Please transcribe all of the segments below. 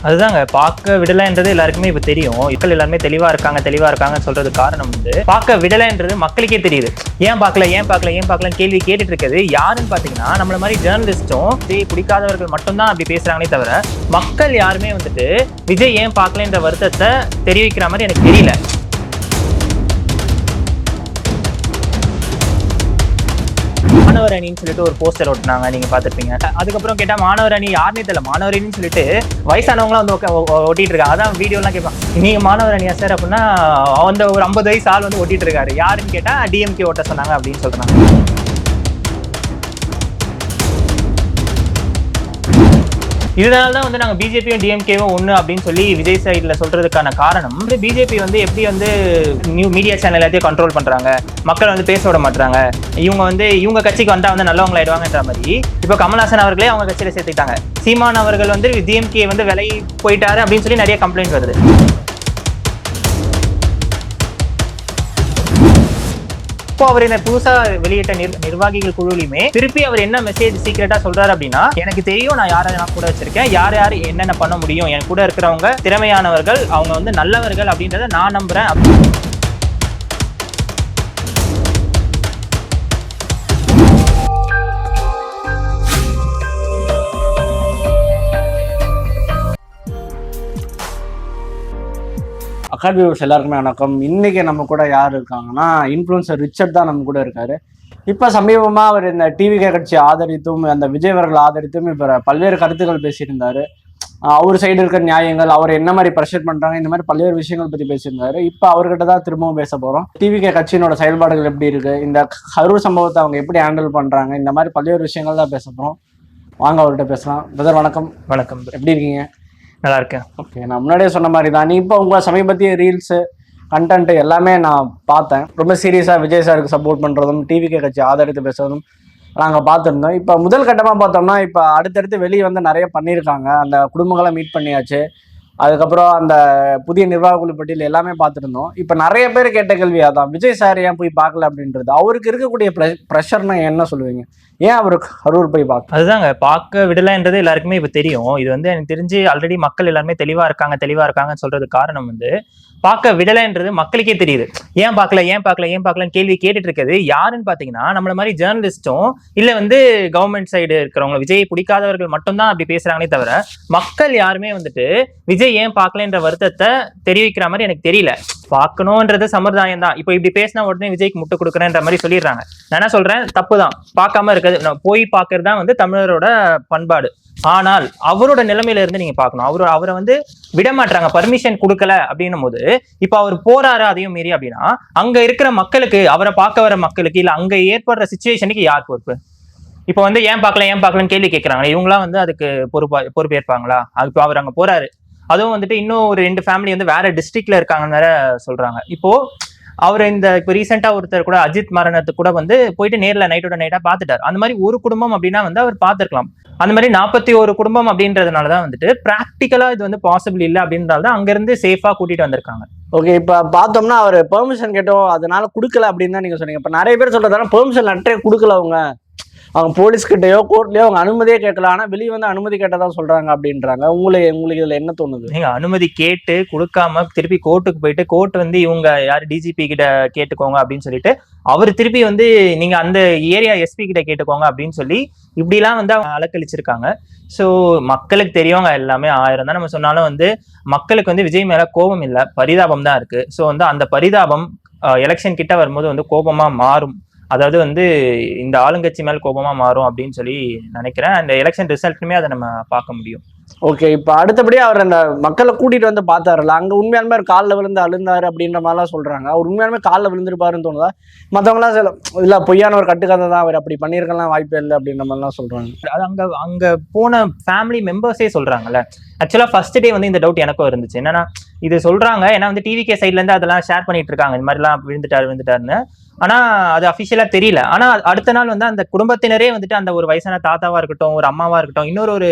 அதுதாங்க பார்க்க விடலைன்றது எல்லாருக்குமே இப்போ தெரியும். மக்கள் எல்லாருமே தெளிவா இருக்காங்கன்னு சொல்றது காரணம் வந்து பார்க்க விடலைன்றது மக்களுக்கே தெரியுது. ஏன் பார்க்கலன்னு கேள்வி கேட்டுட்டு இருக்கிறது யாருன்னு பாத்தீங்கன்னா நம்மள மாதிரி ஜேர்னலிஸ்டும் பிடிக்காதவர்கள் மட்டும்தான் அப்படி பேசுறாங்களே தவிர மக்கள் யாருமே வந்துட்டு விஜய் ஏன் பார்க்கலன்ற வருத்தத்தை தெரிவிக்கிற மாதிரி எனக்கு தெரியல. மாணவர் அணின்னு சொல்லிட்டு ஒரு போஸ்டர் ஓட்டினாங்க, நீங்க பாத்துருப்பீங்க. அதுக்கப்புறம் கேட்டா மாணவர் அணி யாருன்னே தெரியல. மாணவர் அணின்னு சொல்லிட்டு வயசானவங்களாம் வந்து ஓட்டிட்டு இருக்காங்க. அதான் வீடியோ எல்லாம் கேட்பான், நீங்க மாணவர் அணியா சார் அப்படின்னா அந்த ஒரு 50 வயசு ஆள் வந்து ஓட்டிட்டு இருக்காரு. யாருன்னு கேட்டா டிஎம்கே ஓட்ட சொன்னாங்க அப்படின்னு சொல்றாங்க. இதனாலதான் வந்து நாங்க பிஜேபியும் டிஎம்கேவும் ஒண்ணு அப்படின்னு சொல்லி விஜய் சைட்ல சொல்றதுக்கான காரணம், பிஜேபி வந்து எப்படி வந்து நியூ மீடியா சேனல் எல்லாத்தையும் கண்ட்ரோல் பண்றாங்க, மக்கள் வந்து பேச விட மாட்டாங்க, இவங்க கட்சிக்கு வந்தா வந்து நல்லவங்க ஆயிடுவாங்கன்ற மாதிரி இப்போ கமல்ஹாசன் அவர்களே அவங்க கட்சியில சேர்த்துக்கிட்டாங்க. சீமான் அவர்கள் வந்து டிஎம்கே வந்து விலகி போயிட்டாரு அப்படின்னு சொல்லி நிறைய கம்ப்ளைண்ட் வருது. இப்போ அவர் என்ன புதுசா வெளியிட்ட நிர்வாகிகள் குழுலையுமே திருப்பி அவர் என்ன மெசேஜ் சீக்கிரட்டா சொல்றாரு அப்படின்னா, எனக்கு தெரியும் நான் யாரை நான் கூட வச்சிருக்கேன், யார் என்னென்ன பண்ண முடியும், என் கூட இருக்கிறவங்க திறமையானவர்கள், அவங்க வந்து நல்லவர்கள் அப்படின்றத நான் நம்புறேன். அகாட் வியூவர்ஸ் எல்லாருக்குமே வணக்கம். இன்னைக்கு நம்ம கூட யார் இருக்காங்கன்னா, இன்ஃப்ளூயன்சர் ரிச்சர்ட் தான் நம்ம கூட இருக்காரு. இப்போ சமீபமாக அவர் இந்த டிவிகே கட்சி ஆதரித்தும் அந்த விஜய் அவர்கள் ஆதரித்தும் இப்போ பல்வேறு கருத்துக்கள் பேசியிருந்தாரு. அவர் சைடு இருக்கிற நியாயங்கள், அவர் என்ன மாதிரி ப்ரெஷர் பண்ணுறாங்க, இந்த மாதிரி பல்வேறு விஷயங்கள் பற்றி பேசியிருந்தாரு. இப்போ அவர்கிட்ட தான் திரும்பவும் பேச போகிறோம். டிவிகே கட்சியினோட செயல்பாடுகள் எப்படி இருக்கு, இந்த கரூர் சம்பவத்தை அவங்க எப்படி ஹேண்டில் பண்ணுறாங்க, இந்த மாதிரி பல்வேறு விஷயங்கள் தான் பேச போகிறோம். வாங்க அவர்கிட்ட பேசலாம். பிரதர் வணக்கம். வணக்கம், எப்படி இருக்கீங்க? நல்லா இருக்கேன். ஓகே, நான் முன்னாடியே சொன்ன மாதிரி தான், நீ இப்போ உங்கள் சமீபத்திய ரீல்ஸு கண்டென்ட் எல்லாமே நான் பார்த்தேன். ரொம்ப சீரியஸாக விஜய் சாருக்கு சப்போர்ட் பண்ணுறதும் டிவிகே கட்சி ஆதரித்து பேசுறதும் நாங்கள் பார்த்துருந்தோம். இப்போ முதல் கட்டமாக பார்த்தோம்னா, இப்போ அடுத்தடுத்து வெளியே வந்து நிறைய பண்ணியிருக்காங்க. அந்த குடும்பங்களை மீட் பண்ணியாச்சு. அதுக்கப்புறம் அந்த புதிய நிர்வாக குழு பட்டியல் எல்லாமே பார்த்துருந்தோம். இப்போ நிறைய பேர் கேட்ட கேள்வி அதான், விஜய் சார் ஏன் போய் பார்க்கல அப்படின்றது. அவருக்கு இருக்கக்கூடிய ப்ரெஷர்னா என்ன சொல்லுவீங்க? ஏன் அவருக்கு கரூர் போய் பார்க்க? அதுதாங்க, பார்க்க விடலைன்றது எல்லாருக்குமே இப்போ தெரியும். இது வந்து எனக்கு தெரிஞ்சு ஆல்ரெடி மக்கள் எல்லாருமே தெளிவா இருக்காங்கன்னு சொல்றது காரணம் வந்து பார்க்க விடலைன்றது மக்களுக்கே தெரியுது. ஏன் பார்க்கலன்னு கேள்வி கேட்டுட்டு இருக்கிறது யாருன்னு பாத்தீங்கன்னா நம்மள மாதிரி ஜேர்னலிஸ்டும் இல்ல வந்து கவர்மெண்ட் சைடு இருக்கிறவங்க, விஜய் பிடிக்காதவர்கள் மட்டும்தான் அப்படி பேசுறாங்களே தவிர மக்கள் யாருமே வந்துட்டு விஜய் ஏன் பார்க்கலன்ற வருத்தத்தை தெரிவிக்கிற மாதிரி எனக்கு தெரியல. பார்க்கணும்ன்றது சம்பிரதாயம் தான். இப்போ இப்படி பேசினா உடனே விஜய்க்கு முட்டை கொடுக்குறேன்ற மாதிரி சொல்லிடுறாங்க. நான் என்ன சொல்றேன், தப்பு தான். பார்க்காம இருக்கிறது, போய் பார்க்கறது தான் வந்து தமிழரோட பண்பாடு. ஆனால் அவரோட நிலைமையில இருந்து நீங்க பார்க்கணும். அவரை வந்து விட மாட்டாங்க, பர்மிஷன் கொடுக்கல அப்படின்னும் போது இப்ப அவர் போறாரு அதையும் மீறி அப்படின்னா அங்க இருக்கிற மக்களுக்கு, அவரை பார்க்க வர மக்களுக்கு இல்ல அங்க ஏற்படுற சிச்சுவேஷனுக்கு யார் பொறுப்பு? இப்ப வந்து ஏன் பார்க்கலன்னு கேள்வி கேட்கறாங்க. இவங்களாம் வந்து அதுக்கு பொறுப்பேற்பாங்களா? இப்போ அவர் அங்க போறாரு, அதுவும் வந்துட்டு இன்னும் ஒரு 2 ஃபேமிலி வந்து வேற டிஸ்ட்ரிக்ட்ல இருக்காங்கன்னு வேற சொல்றாங்க. இப்போ அவர் இப்போ ரீசெண்டா ஒருத்தர் கூட அஜித் மரணத்துக்கு கூட வந்து போயிட்டு நேர்ல நைட்டோட நைட்டா பாத்துட்டாரு. அந்த மாதிரி ஒரு குடும்பம் அப்படின்னா வந்து அவர் பார்த்திருக்கலாம். அந்த மாதிரி 41 குடும்பம் அப்படின்றதுனாலதான் வந்துட்டு பிராக்டிக்கலா இது வந்து பாசிபிள் இல்லை அப்படின்றதுதான் அங்க இருந்து சேஃபா கூட்டிட்டு வந்திருக்காங்க. ஓகே, இப்ப பார்த்தோம்னா அவர் பெர்மிஷன் கேட்டோம், அதனால கொடுக்கல அப்படின்னு தான் நீங்க சொன்னீங்க. இப்ப நிறைய பேர் சொல்றதால பெர்மிஷன் லெட்டரே கொடுக்கல, அவங்க போலீஸ்கிட்டயோ கோர்ட்லயோ அவங்க அனுமதியே கேட்கல, ஆனா வெளியே வந்து அனுமதி கேட்டதா சொல்றாங்க அப்படின்றாங்க. உங்களுக்கு இதுல என்ன தோணுது? நீங்க அனுமதி கேட்டு கொடுக்காம திருப்பி கோர்ட்டுக்கு போயிட்டு கோர்ட் வந்து இவங்க யாரு டிஜிபி கிட்ட கேட்டுக்கோங்க அப்படின்னு சொல்லிட்டு அவர் திருப்பி வந்து நீங்க அந்த ஏரியா எஸ்பி கிட்ட கேட்டுக்கோங்க அப்படின்னு சொல்லி இப்படிலாம் வந்து அவங்க அலக்கழிச்சிருக்காங்க. ஸோ மக்களுக்கு தெரியவங்க எல்லாமே 1000 தான் நம்ம சொன்னாலும் வந்து மக்களுக்கு வந்து விஜய் மேல கோபம் இல்லை, பரிதாபம் தான் இருக்கு. ஸோ வந்து அந்த பரிதாபம் எலெக்ஷன் கிட்ட வரும்போது வந்து கோபமா மாறும். அதாவது வந்து இந்த ஆளுங்கட்சி மேல் கோபமா மாறும் அப்படின்னு சொல்லி நினைக்கிறேன். அந்த எலெக்ஷன் ரிசல்ட்டுமே அதை நம்ம பார்க்க முடியும். ஓகே, இப்ப அடுத்தபடி அவர் அந்த மக்களை கூட்டிட்டு வந்து பார்த்தாருல, அங்க உண்மையாலுமே காலில் விழுந்து அழுந்தாரு அப்படின்ற மாதிரிலாம் சொல்றாங்க. அவர் உண்மையாலுமே காலில் விழுந்திருப்பாருன்னு தோணுதா? மற்றவங்களாம் இல்ல பொய்யான ஒரு கட்டுக்கதை தான், அவர் அப்படி பண்ணியிருக்கலாம் வாய்ப்பே இல்லை அப்படின்ற மாதிரிலாம் சொல்றாங்க. அது அங்க போன ஃபேமிலி மெம்பர்ஸே சொல்றாங்கல்ல. ஆக்சுவலா ஃபர்ஸ்ட் டே வந்து இந்த டவுட் எனக்கும் இருந்துச்சு. என்னன்னா இது சொல்றாங்க, ஏன்னா வந்து டிவிகே சைட்ல இருந்து அதெல்லாம் ஷேர் பண்ணிட்டு இருக்காங்க, இந்த மாதிரிலாம் விழுந்துட்டாருன்னு. ஆனா அது அபிஷியலா தெரியல. ஆனா அடுத்த நாள் வந்து அந்த குடும்பத்தினரே வந்துட்டு அந்த ஒரு வயசான தாத்தாவா இருக்கட்டும், ஒரு அம்மாவா இருக்கட்டும்,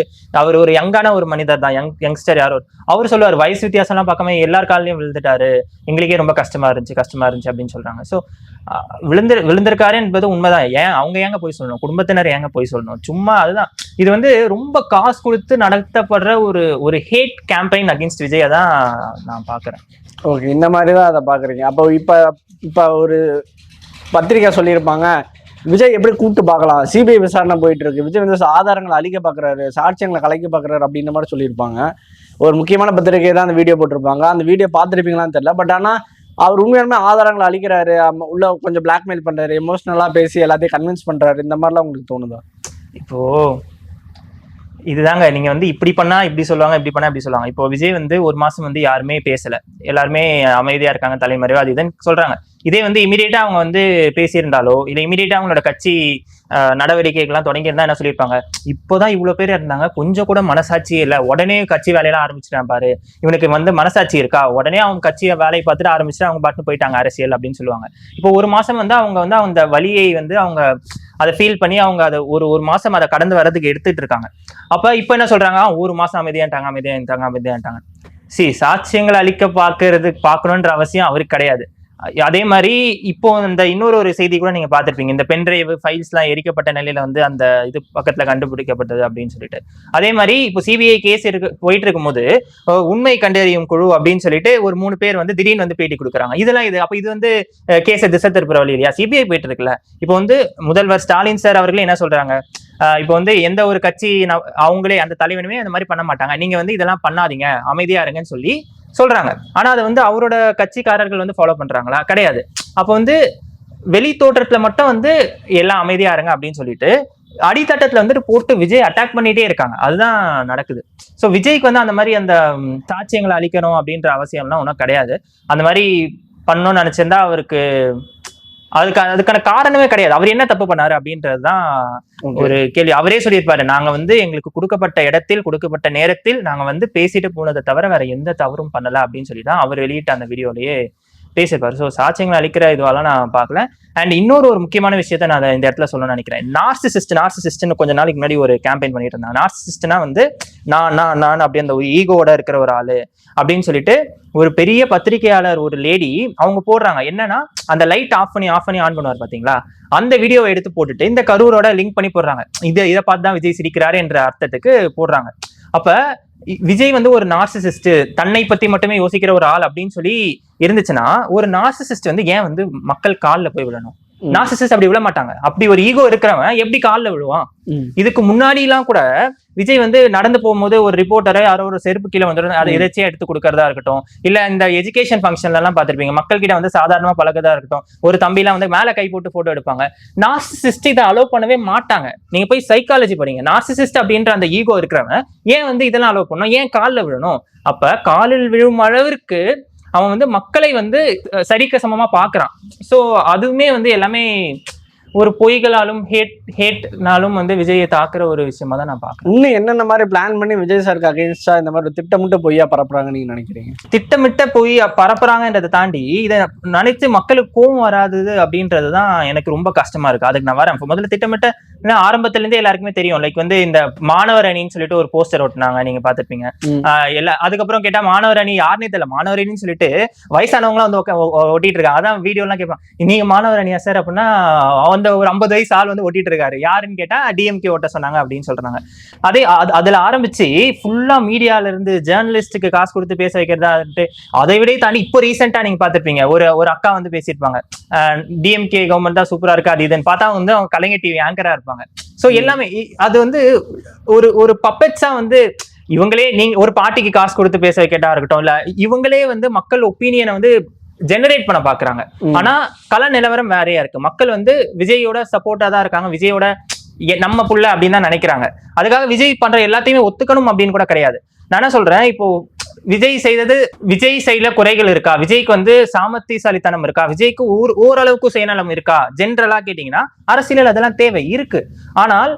அவர் ஒரு யங்கான ஒரு மனிதர் தான், யங்ஸ்டர் யாரோ, அவர் சொல்லுவார் வயசு வித்தியாசம் எல்லாம் பார்க்காம எல்லார் காலையும் விழுந்துட்டாரு, எங்களுக்கே ரொம்ப கஷ்டமா இருந்துச்சு அப்படின்னு சொல்றாங்க. ஸோ விழுந்திருக்காரு என்பது உண்மைதான். அவங்க ஏங்க போய் சொல்லணும், குடும்பத்தினர் ஏங்க போய் சொல்லணும், சும்மா அதுதான். இது வந்து ரொம்ப காசு கொடுத்து நடத்தப்படுற ஒரு ஹேட் கேம்பெயின் அகேன்ஸ்ட் விஜய் தான் நான் பாக்குறேன். ஓகே, இந்த மாதிரி தான் அதை பாக்குறீங்க. அப்போ இப்ப ஒரு பத்திரிக்கை சொல்லியிருப்பாங்க, விஜய் எப்படி கூப்பிட்டு பார்க்கலாம், சிபிஐ விசாரணை போயிட்டு இருக்கு, விஜய் வந்து ஆதாரங்களை அழிக்க பாக்குறாரு, சாட்சியங்களை கலைக்க பாக்குறாரு அப்படின்ற மாதிரி சொல்லியிருப்பாங்க. ஒரு முக்கியமான பத்திரிகை தான் அந்த வீடியோ போட்டிருப்பாங்க. அந்த வீடியோ பார்த்துருப்பீங்களான்னு தெரியல. பட் ஆனா அவர் உண்மையாலுமே ஆதாரங்களை அழிக்கிறாரு, உள்ள கொஞ்சம் பிளாக்மெயில் பண்றாரு, எமோஷனலா பேசி எல்லாத்தையும் கன்வின்ஸ் பண்றாரு, இந்த மாதிரிலாம் உங்களுக்கு தோணுதா? இப்போ இதுதாங்க, நீங்க வந்து இப்படி பண்ணா இப்படி சொல்லுவாங்க, இப்படி பண்ணா இப்படி சொல்லுவாங்க. இப்போ விஜய் வந்து ஒரு மாசம் வந்து யாருமே பேசல, எல்லாருமே அமைதியா இருக்காங்க, தலைமறைவா அது இதுன்னு சொல்றாங்க. இதே வந்து இமீடியட்டா அவங்க வந்து பேசியிருந்தாலோ இல்ல இமீடியட்டா அவங்களோட கட்சி நடவடிக்கைகள்லாம் தொடங்கியிருந்தா என்ன சொல்லியிருப்பாங்க, இப்போதான் இவ்வளவு பேர் இருந்தாங்க, கொஞ்சம் கூட மனசாட்சியே இல்லை, உடனே கட்சி வேலையெல்லாம் ஆரம்பிச்சிட்டான் பாரு, இவனுக்கு வந்து மனசாட்சி இருக்கா, உடனே அவங்க கட்சியை வேலையை பார்த்துட்டு ஆரம்பிச்சுட்டு அவங்க பாட்டு போயிட்டாங்க அரசியல் அப்படின்னு சொல்லுவாங்க. இப்போ ஒரு மாசம் வந்து அவங்க வந்து அந்த வழியை வந்து அவங்க அதை ஃபீல் பண்ணி அவங்க அதை ஒரு மாசம் அதை கடந்து வர்றதுக்கு எடுத்துட்டு இருக்காங்க. அப்ப இப்ப என்ன சொல்றாங்க, ஒரு மாசம் அமைதியான்ட்டாங்க. சாட்சியங்களை அழிக்க பார்க்கணுன்ற அவசியம் அவருக்கு கிடையாது. அதே மாதிரி இப்போ இந்த இன்னொரு செய்தி கூட நீங்க பார்த்திருப்பீங்க, இந்த பென்டிரைவ் ஃபைல்ஸ் எல்லாம் எரிக்கப்பட்ட நிலையில வந்து அந்த இது பக்கத்துல கண்டுபிடிக்கப்பட்டது அப்படின்னு சொல்லிட்டு. அதே மாதிரி இப்போ சிபிஐ கேஸ் போயிட்டு இருக்கும் போது உண்மை கண்டறியும் குழு அப்படின்னு சொல்லிட்டு ஒரு 3 பேர் வந்து திடீர்னு வந்து பேட்டி கொடுக்குறாங்க. இதெல்லாம் அப்ப இது வந்து கேஸை திசை திருப்புற வழி இல்லையா? சிபிஐ போயிட்டு இருக்குல்ல. இப்போ வந்து முதல்வர் ஸ்டாலின் சார் அவர்களே என்ன சொல்றாங்க, இப்போ வந்து எந்த ஒரு கட்சி அவங்களே அந்த தலைவனுமே அந்த மாதிரி பண்ண மாட்டாங்க, நீங்க வந்து இதெல்லாம் பண்ணாதீங்க, அமைதியா இருங்கன்னு சொல்லி சொல்றாங்க. ஆனா அதை வந்து அவரோட கட்சிக்காரர்கள் வந்து ஃபாலோ பண்றாங்களா? கிடையாது. அப்ப வந்து வெளி தோற்றத்துல மட்டும் வந்து எல்லாம் அமைதியா இருங்க அப்படின்னு சொல்லிட்டு அடித்தட்டத்துல வந்துட்டு போட்டு விஜய் அட்டாக் பண்ணிட்டே இருக்காங்க. அதுதான் நடக்குது. சோ விஜய்க்கு வந்து அந்த மாதிரி அந்த சாட்சியங்களை அழிக்கணும் அப்படின்ற அவசியம்லாம் ஒன்றும் கிடையாது. அந்த மாதிரி பண்ணணும்னு நினைச்சிருந்தா அவருக்கு அதுக்கான காரணமே கிடையாது. அவர் என்ன தப்பு பண்ணாரு அப்படின்றதுதான் ஒரு கேள்வி. அவரே சொல்லியிருப்பாரு, நாங்க வந்து எங்களுக்கு கொடுக்கப்பட்ட இடத்தில் கொடுக்கப்பட்ட நேரத்தில் நாங்க வந்து பேசிட்டு போனதை தவிர வேற எந்த தவறும் பண்ணல அப்படின்னு சொல்லிதான் அவர் வெளியிட்ட அந்த வீடியோலயே பேசியிருப்பாரு. ஸோ சாட்சியங்களை அழிக்கிற இதுவெல்லாம் நான் பார்க்கல. அண்ட் இன்னொரு முக்கியமான விஷயத்த நான் இந்த இடத்துல சொல்லணும்னு நினைக்கிறேன். நார்சிசிஸ்ட்னு கொஞ்ச நாளைக்கு முன்னாடி ஒரு கேம்பெயின் பண்ணிட்டு இருந்தாங்க. நார்சிசிஸ்ட்னா வந்து நான் அப்படி அந்த ஒரு ஈகோட இருக்கிற ஒரு ஆளு அப்படின்னு சொல்லிட்டு ஒரு பெரிய பத்திரிகையாளர் ஒரு லேடி அவங்க போடுறாங்க. என்னன்னா அந்த லைட் ஆஃப் பண்ணி ஆன் பண்ணுவார் பாத்தீங்களா, அந்த வீடியோவை எடுத்து போட்டுட்டு இந்த கரூரோட லிங்க் பண்ணி போடுறாங்க. இதை பார்த்து தான் விஜய் சிரிக்கிறாரு என்ற அர்த்தத்துக்கு போடுறாங்க. அப்ப விஜய் வந்து ஒரு நார்சிசிஸ்ட், தன்னை பத்தி மட்டுமே யோசிக்கிற ஒரு ஆள் அப்படின்னு சொல்லி இருந்துச்சுன்னா, ஒரு நார்சிசிஸ்ட் வந்து ஏன் வந்து மக்கள் காலில் போய் விழணும்? நார்சிசிஸ்ட் அப்படி விழ மாட்டாங்க. அப்படி ஒரு ஈகோ இருக்கிறவன் எப்படி காலில் விழுவான்? இதுக்கு முன்னாடி எல்லாம் கூட விஜய் வந்து நடந்து போகும்போது ஒரு ரிப்போர்ட்டரை யாரோ ஒரு செருப்பு கீழே வந்துடும், அதை எதாச்சியா எடுத்து கொடுக்கறதா இருக்கட்டும், இல்ல இந்த எஜுகேஷன் ஃபங்க்ஷன்ல எல்லாம் பார்த்திருப்பீங்க, மக்கள் கிட்ட வந்து சாதாரணமா பழக்கதா இருக்கட்டும், ஒரு தம்பிலாம் வந்து மேல கை போட்டு போட்டோ எடுப்பாங்க. நார்சிசிஸ்ட் இதை அலோவ் பண்ணவே மாட்டாங்க. நீங்க போய் சைக்காலஜி படிங்க. நார்சிசிஸ்ட் அப்படின்ற அந்த ஈகோ இருக்கிறவன் ஏன் வந்து இதெல்லாம் அலோவ் பண்ணணும், ஏன் காலில் விழணும்? அப்ப காலில் விழும் அளவிற்கு அவன் வந்து மக்களை வந்து சரிக்கு சமமா பாக்குறான். சோ அதுவுமே வந்து எல்லாமே ஒரு பொய்களாலும் ஹேட்னாலும் வந்து விஜயை தாக்குற ஒரு விஷயமா தான் நான் பாக்குறேன். இன்னும் என்னென்ன மாதிரி பிளான் பண்ணி விஜய் சாருக்கு அகைன்ஸ்டா இந்த மாதிரி திட்டமிட்ட பொய்யா பரப்புறாங்க நீங்க நினைக்கிறீங்க? திட்டமிட்ட பொய் பரப்புறாங்கன்றதை தாண்டி இதை நினைச்சு மக்களுக்கு கோவம் வராது அப்படின்றதுதான் எனக்கு ரொம்ப கஷ்டமா இருக்கு. அதுக்கு நான் வரேன். முதல்ல திட்டமிட்ட ஆரம்பத்துல இருந்தே எல்லாருக்குமே தெரியும். லைக் வந்து இந்த மாணவர் அணின்னு சொல்லிட்டு ஒரு போஸ்டர் ஒட்டினாங்க, நீங்க பாத்துருப்பீங்க. அதுக்கப்புறம் கேட்டா மாணவர் அணி யாருன்னே தெரியல. மாணவர் அணின்னு சொல்லிட்டு வயசானவங்களாம் வந்து ஒட்டிட்டு இருக்காங்க. அதான் வீடியோ எல்லாம் கேட்பான், நீங்க மாணவர் அணியா சார் அப்படின்னா அந்த ஒரு 50 வயசு ஆள் வந்து ஒட்டிட்டு இருக்காரு, யாருன்னு கேட்டா டிஎம்கே ஓட்ட சொன்னாங்க அப்படின்னு சொல்றாங்க. அதுல ஆரம்பிச்சு ஃபுல்லா மீடியால இருந்து ஜேர்னலிஸ்டுக்கு காசு கொடுத்து பேச வைக்கிறதா, அதை விட தாண்டி இப்போ ரீசெண்டா நீங்க பாத்துருப்பீங்க, ஒரு அக்கா வந்து பேசியிருப்பாங்க, டிஎம்கே கவர்மெண்ட் தான் சூப்பரா இருக்கு அது இதுன்னு பார்த்தா வந்து அவங்க கலைஞர் டிவி ஆங்கரா இருப்பாங்க. சோ எல்லாமே அது வந்து ஒரு பப்பெட்ஸா வந்து இவங்களே, நீங்க ஒரு பார்ட்டிக்கு காசு கொடுத்து பேச வைக்கட்டா இருக்கட்டும், இல்ல இவங்களே வந்து மக்கள் ஒப்பீனியனை வந்து ஜெனரேட் பண்ண பாக்குறாங்க. ஆனா கள நிலவரம் வேறையா இருக்கு. மக்கள் வந்து விஜயோட சப்போர்ட்டா தான் இருக்காங்க, விஜயோட நம்ம புள்ள அப்படின்னு தான் நினைக்கிறாங்க. அதுக்காக விஜய் பண்ற எல்லாத்தையுமே ஒத்துக்கணும் அப்படின்னு கூட கிடையாது. நான் என்ன சொல்றேன், இப்போ விஜய் சைடுல குறைகள் இருக்கா, விஜய்க்கு வந்து சாமர்த்தியசாலித்தனம் இருக்கா, விஜய்க்கு ஓரளவுக்கு சுயநலம் இருக்கா, ஜென்ரலா கேட்டீங்கன்னா அரசியல் அதெல்லாம் தேவை இருக்கு. ஆனால்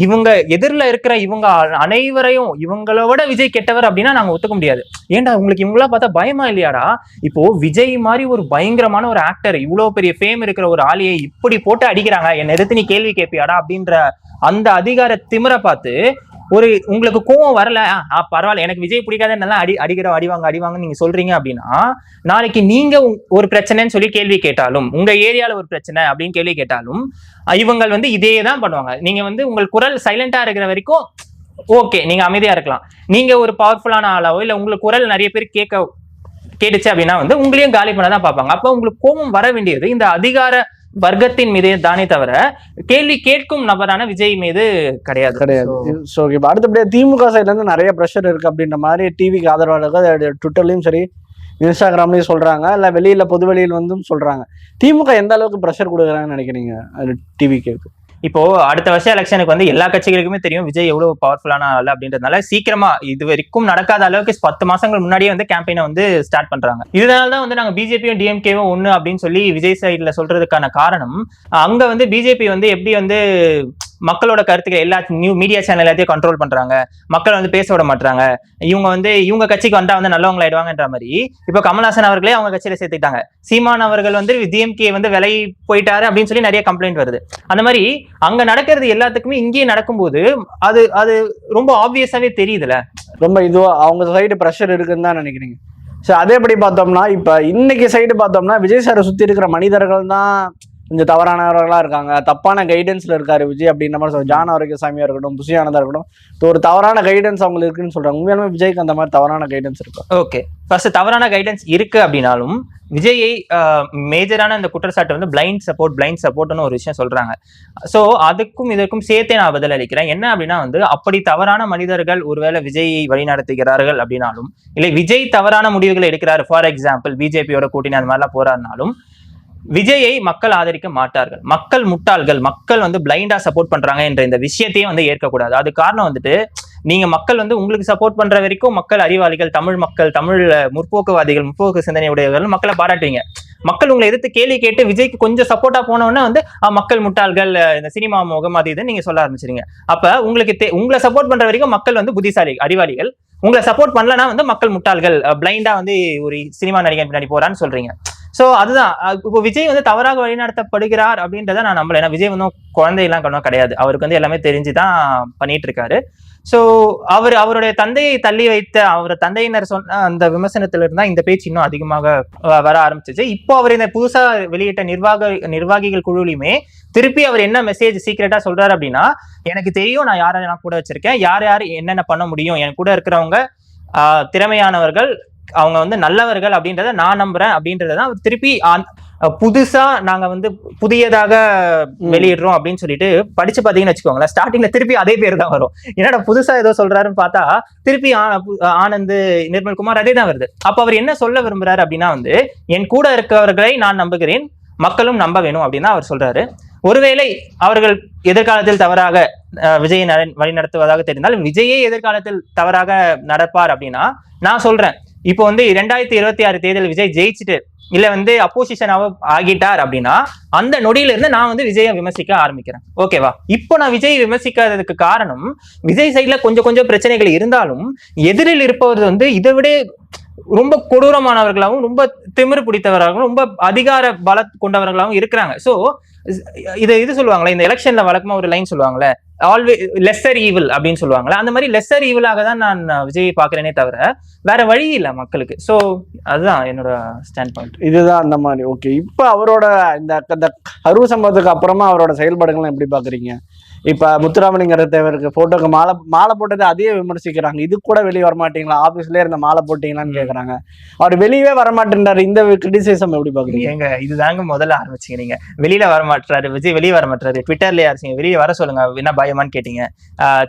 இவங்க எதிரில இருக்கிற இவங்க அனைவரையும் இவங்களோட விஜய் கெட்டவர் அப்படின்னா நாங்க ஒத்துக்க முடியாது. ஏன்டா உங்களுக்கு இவங்களா பார்த்தா பயமா இல்லையாடா? இப்போ விஜய் மாதிரி ஒரு பயங்கரமான ஒரு ஆக்டர், இவ்வளவு பெரிய ஃபேம் இருக்கிற ஒரு ஆளியை இப்படி போட்டு அடிக்கிறாங்க, என்னை எதிர்த்து நீ கேள்வி கேட்பியாடா அப்படின்ற அந்த அதிகார திமிரை பார்த்து ஒரு உங்களுக்கு கோவம் வரல, பரவாயில்ல எனக்கு விஜய் பிடிக்காதனால அடிவாங்க நீங்க சொல்றீங்க அப்படின்னா, நாளைக்கு நீங்க ஒரு பிரச்சனைன்னு சொல்லி கேள்வி கேட்டாலும், உங்க ஏரியால ஒரு பிரச்சனை அப்படின்னு கேள்வி கேட்டாலும் இவங்க வந்து இதே தான் பண்ணுவாங்க. நீங்க வந்து உங்கள் குரல் சைலண்டா இருக்கிற வரைக்கும் ஓகே, நீங்க அமைதியா இருக்கலாம். நீங்க ஒரு பவர்ஃபுல்லான ஆளாவோ இல்ல உங்களுக்கு குரல் நிறைய பேர் கேட்டுச்சு அப்படின்னா வந்து உங்களையும் காலி பண்ணதான் பார்ப்பாங்க. அப்ப உங்களுக்கு கோபம் வர வேண்டியது இந்த அதிகார வர்க்கத்தின் மீது தானே தவிர கேள்வி கேட்கும் நபரான விஜய் மீது கிடையாது. ஸோ இப்போ அடுத்தபடியா திமுக சைட்ல இருந்து நிறைய ப்ரெஷர் இருக்கு அப்படின்ற மாதிரி டிவிக்கு ஆதரவாளர்கள் ட்விட்டர்லயும் சரி இன்ஸ்டாகிராம்லயும் சொல்றாங்க, இல்ல வெளியில பொது வெளியில் வந்தும் சொல்றாங்க. திமுக எந்த அளவுக்கு ப்ரெஷர் கொடுக்குறாங்கன்னு நினைக்கிறீங்க டிவிக்கு? இப்போ அடுத்த வருஷம் எலெக்ஷனுக்கு வந்து எல்லா கட்சிகளுக்குமே தெரியும் விஜய் எவ்வளவு பவர்ஃபுல்லான ஆள் அப்படின்றதுனால சீக்கிரமா இது வரைக்கும் நடக்காத அளவுக்கு 10 மாசங்கள் முன்னாடியே வந்து கேம்பெயினை வந்து ஸ்டார்ட் பண்றாங்க. இதனாலதான் வந்து நாங்க பிஜேபியும் டிஎம்கேவும் ஒண்ணு அப்படின்னு சொல்லி விஜய் சைட்ல சொல்றதுக்கான காரணம், அங்க வந்து பிஜேபி வந்து எப்படி வந்து மக்களோட கருத்துக்கள் எல்லா மீடியா சேனல் எல்லாத்தையும் கண்ட்ரோல் பண்றாங்க, மக்கள் வந்து பேச விட மாட்டாங்க, இவங்க கட்சிக்கு வந்தா வந்து நல்லவங்க ஆயிடுவாங்கன்ற மாதிரி இப்ப கமல்ஹாசன் அவர்களே அவங்க கட்சியில சேர்த்துக்கிட்டாங்க. சீமான் அவர்கள் வந்து டிஎம்கே வந்து விலை போயிட்டாரு அப்படின்னு சொல்லி நிறைய கம்ப்ளைண்ட் வருது. அந்த மாதிரி அங்க நடக்கிறது எல்லாத்துக்குமே இங்கேயே நடக்கும்போது அது ரொம்ப ஆப்வியஸாவே தெரியுதுல, ரொம்ப இதுவா அவங்க சைடு ப்ரெஷர் இருக்குன்னு தான் நினைக்கிறீங்க? ஸோ அதேபடி பார்த்தோம்னா இப்ப இன்னைக்கு சைடு பார்த்தோம்னா விஜய் சாரை சுத்தி இருக்கிற மனிதர்கள் தான் கொஞ்சம் தவறானவர்களா இருக்காங்க, தப்பான கைடன்ஸ்ல இருக்காரு விஜய் அப்படின்ற மாதிரி சொல்றாங்க. ஜான் ஆரோக்கியசாமியா இருக்கட்டும், புசி ஆனந்தா இருக்கட்டும், ஒரு தவறான கைடன்ஸ் அவங்களுக்கு இருக்குன்னு சொல்றாங்க. உண்மையாலுமே விஜய்க்கு அந்த மாதிரி தவறான கைடன்ஸ் இருக்கு? ஓகே, ஃபர்ஸ்ட் தவறான கைடன்ஸ் இருக்கு அப்படின்னாலும் விஜயை மேஜரான இந்த குற்றச்சாட்டு வந்து பிளைண்ட் சப்போர்ட்னு ஒரு விஷயம் சொல்றாங்க. ஸோ அதுக்கும் இதற்கும் சேர்த்தே நான் பதில் அளிக்கிறேன். என்ன அப்படின்னா வந்து அப்படி தவறான மனிதர்கள் ஒருவேளை விஜயை வழிநடத்துகிறார்கள் அப்படின்னாலும், இல்லை விஜய் தவறான முடிவுகளை எடுக்கிறாரு, ஃபார் எக்ஸாம்பிள் பிஜேபியோட கூட்டணி அந்த மாதிரிலாம் போறாருனாலும் விஜயை மக்கள் ஆதரிக்க மாட்டார்கள். மக்கள் முட்டாள்கள், மக்கள் வந்து பிளைண்டா சப்போர்ட் பண்றாங்க என்ற இந்த விஷயத்தையே வந்து ஏற்கக்கூடாது. அது காரணம் வந்துட்டு நீங்க மக்கள் வந்து உங்களுக்கு சப்போர்ட் பண்ற வரைக்கும் மக்கள் அறிவாளிகள், தமிழ் மக்கள், தமிழ் முற்போக்குவாதிகள், முற்போக்கு சிந்தனை உடையவர்கள் மக்களை பாராட்டுவீங்க. மக்கள் உங்களை எதிர்த்து கேள்வி கேட்டு விஜய்க்கு கொஞ்சம் சப்போர்ட்டா போனோன்னா வந்து மக்கள் முட்டாள்கள், இந்த சினிமா முகம் அது இதுன்னு நீங்க சொல்ல ஆரம்பிச்சிருங்க. அப்ப உங்களை சப்போர்ட் பண்ற வரைக்கும் மக்கள் வந்து புத்திசாலி அறிவாளிகள், உங்களை சப்போர்ட் பண்ணலன்னா வந்து மக்கள் முட்டாள்கள், பிளைண்டா வந்து ஒரு சினிமா நடிகன் பின்னாடி போறான்னு சொல்றீங்க. சோ அதுதான் இப்போ விஜய் வந்து தவறாக வழிநடத்தப்படுகிறார் அப்படின்றத நான் நம்பல. ஏன்னா விஜய் வந்து குழந்தையெல்லாம் கிடையாது, அவருக்கு வந்து எல்லாமே தெரிஞ்சுதான் பண்ணிட்டு இருக்காரு. சோ அவருடைய தந்தையை தள்ளி வைத்த அவர் தந்தையினர் சொன்ன அந்த விமர்சனத்துல இருந்தா இந்த பேச்சு இன்னும் அதிகமாக வர ஆரம்பிச்சிச்சு. இப்போ அவர் இந்த புதுசா வெளியிட்ட நிர்வாகிகள் குழுலையுமே திருப்பி அவர் என்ன மெசேஜ் சீக்கிரட்டா சொல்றாரு அப்படின்னா, எனக்கு தெரியும் நான் யாரெல்லாம் கூட வச்சிருக்கேன், யார் என்னென்ன பண்ண முடியும், என் கூட இருக்கிறவங்க திறமையானவர்கள், அவங்க வந்து நல்லவர்கள் அப்படின்றத நான் நம்புறேன் அப்படின்றதான் திருப்பி புதுசா நாங்க வந்து புதியதாக வெளியிடுறோம் அப்படின்னு சொல்லிட்டு படிச்சு பாத்தீங்கன்னு வச்சுக்கோங்களேன், ஸ்டார்டிங்ல திருப்பி அதே பேர் தான் வரும். என்னடா புதுசா ஏதோ சொல்றாருன்னு பார்த்தா திருப்பி ஆனந்த், நிர்மல்குமார் அதே தான் வருது. அப்ப அவர் என்ன சொல்ல விரும்புறாரு அப்படின்னா வந்து என் கூட இருக்கவர்களை நான் நம்புகிறேன், மக்களும் நம்ப வேணும் அப்படின்னு அவர் சொல்றாரு. ஒருவேளை அவர்கள் எதிர்காலத்தில் தவறாக விஜயை வழிநடத்துவதாக தெரிந்தால் விஜயே எதிர்காலத்தில் தவறாக நடப்பார் அப்படின்னா நான் சொல்றேன், இப்போ வந்து 2026 தேர்தல் விஜய் ஜெயிச்சுட்டு இல்ல வந்து அப்போசிஷன் ஆகிட்டார் அப்படின்னா அந்த நொடியில இருந்து நான் வந்து விஜயை விமர்சிக்க ஆரம்பிக்கிறேன். ஓகேவா? இப்போ நான் விஜய் விமர்சிக்காததுக்கு காரணம் விஜய் சைட்ல கொஞ்சம் பிரச்சனைகள் இருந்தாலும் எதிரில் இருப்பவர் வந்து இதை விட ரொம்ப கொடூரமானவர்களாகவும் ரொம்ப திமிரு பிடித்தவர்களாகவும் ரொம்ப அதிகார பல கொண்டவர்களாகவும் இருக்கிறாங்க. சோ இது சொல்லுவாங்களே, இந்த எலெக்ஷன்ல வழக்கமா ஒரு லைன் சொல்லுவாங்களே, ஆல்வேஸ் லெஸ்ஸர் ஈவில் அப்படின்னு சொல்லுவாங்களே, அந்த மாதிரி லெஸ்ஸர் ஈவிலாக தான் நான் விஜய் பாக்குறேனே தவிர வேற வழி இல்லை மக்களுக்கு. சோ அதுதான் என்னோட ஸ்டாண்ட் பாயிண்ட், இதுதான் அந்த மாதிரி. ஓகே, இப்ப அவரோட இந்த கரூர் சம்பவத்துக்கு அப்புறமா அவரோட செயல்பாடுகள்லாம் எப்படி பாக்குறீங்க? இப்ப முத்துராமலிங்க தேவருக்கு போட்டோக்கு மாலை போட்டதை அதே விமர்சிக்கிறாங்க, இது கூட வெளியே வரமாட்டீங்களா, ஆபீஸ்லயே இருந்த மாலை போட்டீங்களான்னு கேக்குறாங்க. அவர் வெளியே வரமாட்டேன்றாரு, இந்த கிரிட்டிசிசம் எப்படி பாக்குறீங்க? இதுதாங்க முதல்ல ஆரம்பிச்சீங்க நீங்க, வெளியில வரமாட்டாரு விஜய், வெளியே வரமாட்டாரு, ட்விட்டர்ல யாரு வெளியே வர சொல்லுங்க, என்ன பயமான்னு கேட்டீங்க.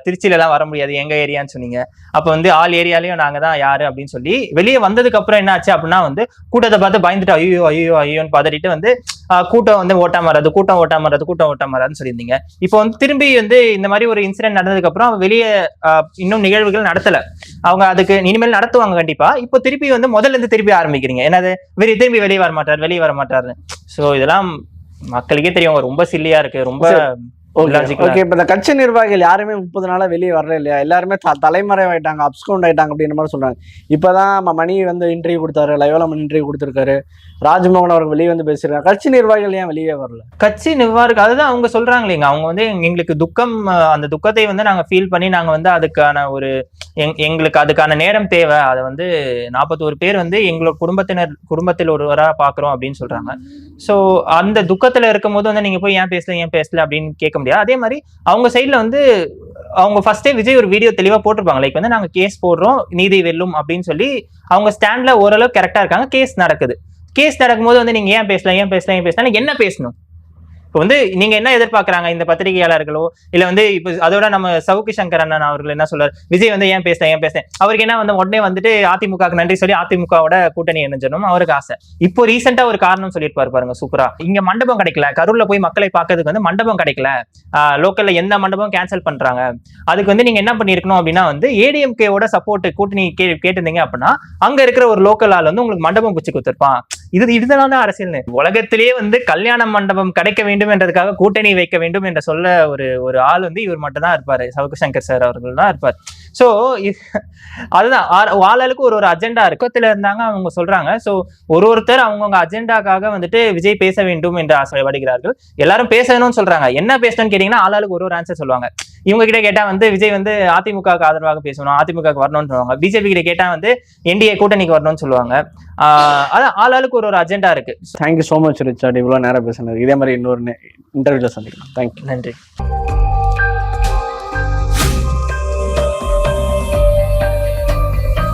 திருச்சியில எல்லாம் வர முடியாது, எங்க ஏரியான்னு சொன்னீங்க. அப்ப வந்து ஆல் ஏரியாலையும் நாங்க தான் யாரு அப்படின்னு சொல்லி வெளியே வந்ததுக்கு அப்புறம் என்ன ஆச்சு அப்படின்னா வந்து கூட்டத்தை பார்த்து பயந்துட்டு ஐயோன்னு பதறிட்டு வந்து கூட்டம் வந்து ஓட்டாம வராதுன்னு சொல்லியிருந்தீங்க. இப்போ வந்து திரும்பி வந்து இந்த மாதிரி ஒரு இன்சிடென்ட் நடந்ததுக்கு அப்புறம் வெளியே இன்னும் நிகழ்வுகள் நடத்தல, அவங்க அதுக்கு இனிமேல் நடத்துவாங்க கண்டிப்பா. இப்போ திருப்பி வந்து முதல்ல இருந்து திருப்பி ஆரம்பிக்கிறீங்க, என்னது திரும்பி வெளியே வர மாட்டாரு. சோ இதெல்லாம் மக்களுக்கே தெரியும், ரொம்ப சில்லியா இருக்கு, ரொம்ப ஓகே. இப்ப இந்த கட்சி நிர்வாகிகள் யாருமே 30 நாளா வெளியே வரல இல்லையா? எல்லாருமே தலைமறைவாயிட்டாங்க, அப்ஸ்கவுண்ட் ஆயிட்டாங்க அப்படின்ற மாதிரி சொல்றாங்க. இப்பதான் மணி வந்து இன்டர்வியூ கொடுத்தாரு, லைவ்ல இன்டர்வியூ கொடுத்திருக்காரு, ராஜ்மோகன் அவர்கள் வெளியே வந்து பேசிருக்காங்க. கட்சி நிர்வாகிகள் ஏன் வெளியே வரல? கட்சி நிர்வாகிகள் அதுதான் அவங்க சொல்றாங்க இல்லைங்க. அவங்க வந்து எங்களுக்கு துக்கம், அந்த துக்கத்தை வந்து நாங்க ஃபீல் பண்ணி நாங்க வந்து அதுக்கான ஒரு எங்களுக்கு அதுக்கான நேரம் தேவை. அதை வந்து 41 பேர் வந்து எங்களோட குடும்பத்தில் ஒருவரா பாக்குறோம் அப்படின்னு சொல்றாங்க. சோ அந்த துக்கத்துல இருக்கும் போது வந்து நீங்க போய் ஏன் பேசல அப்படின்னு கேட்க முடியாது. அதே மாதிரி அவங்க சைட்ல வந்து அவங்க ஃபர்ஸ்டே விஜய் ஒரு வீடியோ தெளிவா போட்டிருப்பாங்க. லைக் வந்து நாங்க கேஸ் போடுறோம், நீதி வெல்லும் அப்படின்னு சொல்லி அவங்க ஸ்டாண்ட்ல ஓரளவு கரெக்டா இருக்காங்க. கேஸ் நடக்குது. கேஸ் நடக்கும்போது வந்து நீங்க ஏன் பேசலாம் என்ன பேசணும்? இப்போ வந்து நீங்க என்ன எதிர்பார்க்கறாங்க இந்த பத்திரிகையாளர்களோ இல்ல வந்து இப்ப அதோட நம்ம சவுக்கு சங்கர் அண்ணன் அவர்கள் என்ன சொல்றாரு, விஜய் வந்து ஏன் பேசுறேன் அவருக்கு என்ன வந்து உடனே வந்துட்டு அதிமுகவுக்கு நன்றி சொல்லி அதிமுகவோட கூட்டணி இணைஞ்சணும் அவருக்கு ஆசை. இப்போ ரீசெண்டா ஒரு காரணம் சொல்லியிருப்பாரு பாருங்க சூப்பரா, இங்க மண்டபம் கிடைக்கல, கரூர்ல போய் மக்களை பார்க்கறதுக்கு வந்து மண்டபம் கிடைக்கல, லோக்கல்ல எந்த மண்டபம் கேன்சல் பண்றாங்க, அதுக்கு வந்து நீங்க என்ன பண்ணிருக்கணும் அப்படின்னா வந்து ஏடிஎம்கேவோட சப்போர்ட் கூட்டணி கேட்டிருந்தீங்க அப்படின்னா அங்க இருக்கிற ஒரு லோக்கல் ஆள் வந்து உங்களுக்கு மண்டபம் பிடிச்சு கொடுத்திருப்பான். இதுதான் தான் அரசியல். உலகத்திலேயே வந்து கல்யாண மண்டபம் கிடைக்க வேண்டும் என்றதுக்காக கூட்டணி வைக்க வேண்டும் என்ற சொல்ல ஒரு ஆள் வந்து இவர் மட்டும் தான் இருப்பாரு, சவுக்கு சங்கர் சார் அவர்கள் தான் இருப்பார். சோ அதுதான் ஆளுக்கு ஒரு அஜெண்டா இருக்கத்துல இருந்தாங்க அவங்க சொல்றாங்க. சோ ஒருத்தர் அவங்கவுங்க அஜெண்டாக்காக வந்துட்டு விஜய் பேச வேண்டும் என்று ஆசைப்படுகிறார்கள். எல்லாரும் பேசணும்னு சொல்றாங்க. என்ன பேசணும்னு கேட்டீங்கன்னா ஆளுக்கு ஒரு ஆன்சர் சொல்லுவாங்க. இவங்க கிட்ட கேட்டா வந்து விஜய் வந்து அதிமுகவுக்கு ஆதரவாக பேசணும், அதிமுகவுக்கு வரணும்னு சொல்லுவாங்க. பிஜேபி கிட்ட கேட்டா வந்து என்டிஏ கூட்டணிக்கு வரணும்னு சொல்லுவாங்க. அதான் ஆளுக்கு ஒரு அஜெண்டா இருக்கு. தேங்க்யூ சோ மச் ரிச்சார்ட், இவ்வளவு நேரம் பேசினது. இதே மாதிரி இன்னொரு இன்டர்வியூல சந்திக்கலாம். தேங்க்யூ. நன்றி.